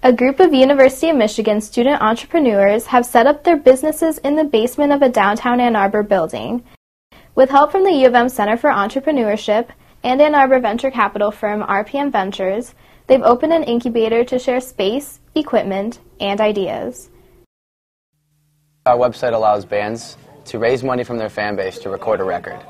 A group of University of Michigan student entrepreneurs have set up their businesses in the basement of a downtown Ann Arbor building. With help from the U of M Center for Entrepreneurship and Ann Arbor venture capital firm RPM Ventures, they've opened an incubator to share space, equipment, and ideas. Our website allows bands to raise money from their fan base to record a record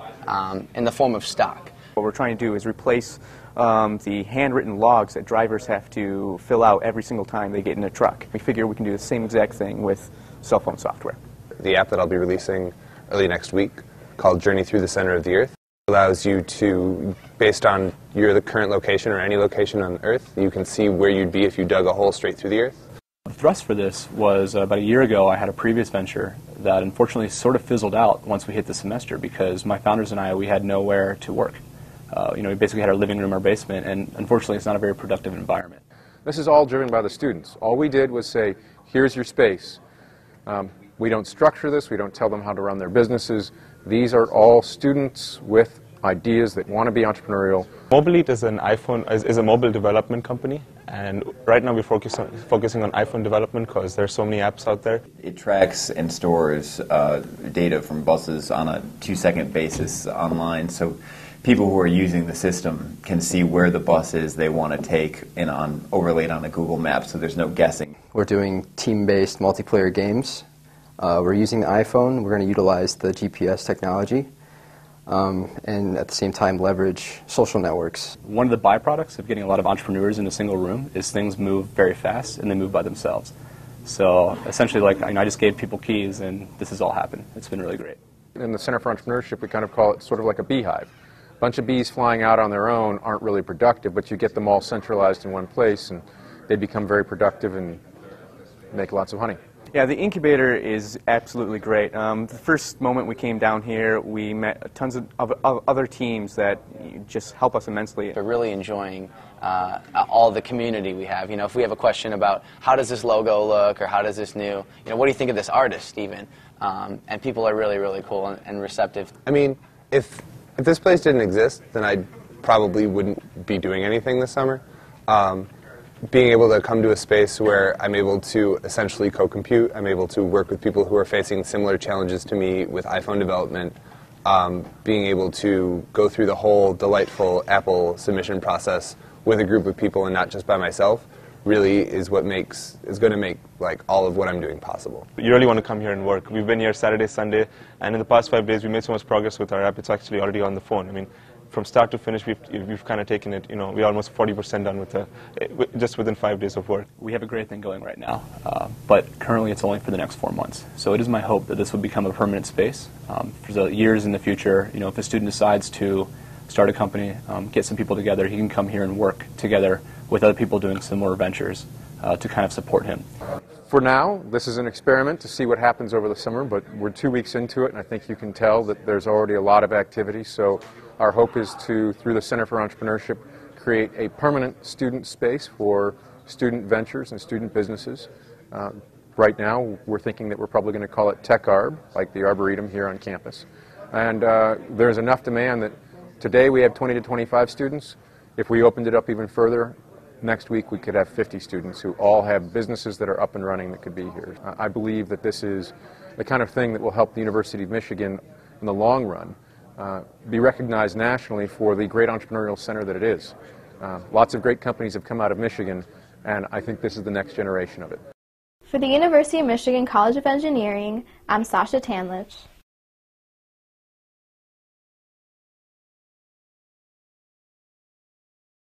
in the form of stock. What we're trying to do is replace the handwritten logs that drivers have to fill out every single time they get in a truck. We figure we can do the same exact thing with cell phone software. The app that I'll be releasing early next week, called Journey Through the Center of the Earth, allows you to, based on the current location or any location on Earth, you can see where you'd be if you dug a hole straight through the Earth. The thrust for this was about a year ago. I had a previous venture that unfortunately sort of fizzled out once we hit the semester because my founders and I, we had nowhere to work. We basically had our living room, our basement, and unfortunately it's not a very productive environment. This is all driven by the students. All we did was say, here's your space. We don't structure this, we don't tell them how to run their businesses. These are all students with ideas that want to be entrepreneurial. Mobilite is is a mobile development company, and right now we're focusing on iPhone development because there's so many apps out there. It tracks and stores data from buses on a 2-second basis online, so people who are using the system can see where the bus is they want to take and overlaid on a Google map, so there's no guessing. We're doing team-based multiplayer games. We're using the iPhone. We're going to utilize the GPS technology and at the same time leverage social networks. One of the byproducts of getting a lot of entrepreneurs in a single room is things move very fast and they move by themselves. So essentially, I just gave people keys and this has all happened. It's been really great. In the Center for Entrepreneurship, we kind of call it sort of like a beehive. A bunch of bees flying out on their own aren't really productive, but you get them all centralized in one place and they become very productive and make lots of honey. Yeah, the incubator is absolutely great. The first moment we came down here, we met tons of other teams that just help us immensely. We're really enjoying all the community we have. If we have a question about how does this logo look or how does this what do you think of this artist even? And people are really, really cool and receptive. I mean, if this place didn't exist, then I probably wouldn't be doing anything this summer. Being able to come to a space where I'm able to essentially co-compute, I'm able to work with people who are facing similar challenges to me with iPhone development, being able to go through the whole delightful Apple submission process with a group of people and not just by myself, really is what is going to make all of what I'm doing possible. You really want to come here and work. We've been here Saturday, Sunday, and in the past 5 days we made so much progress with our app. It's actually already on the phone. I mean, from start to finish, we've kind of taken it. We're almost 40% done with just within 5 days of work. We have a great thing going right now, but currently it's only for the next 4 months. So it is my hope that this will become a permanent space for the years in the future. If a student decides to start a company, get some people together, he can come here and work together with other people doing similar ventures to kind of support him. For now, this is an experiment to see what happens over the summer, but we're 2 weeks into it, and I think you can tell that there's already a lot of activity. So our hope is to, through the Center for Entrepreneurship, create a permanent student space for student ventures and student businesses. Right now, we're thinking that we're probably going to call it TechArb, like the Arboretum here on campus. And there's enough demand that today we have 20 to 25 students. If we opened it up even further, next week we could have 50 students who all have businesses that are up and running that could be here. I believe that this is the kind of thing that will help the University of Michigan in the long run be recognized nationally for the great entrepreneurial center that it is. Lots of great companies have come out of Michigan, and I think this is the next generation of it. For the University of Michigan College of Engineering, I'm Sasha Tanlich.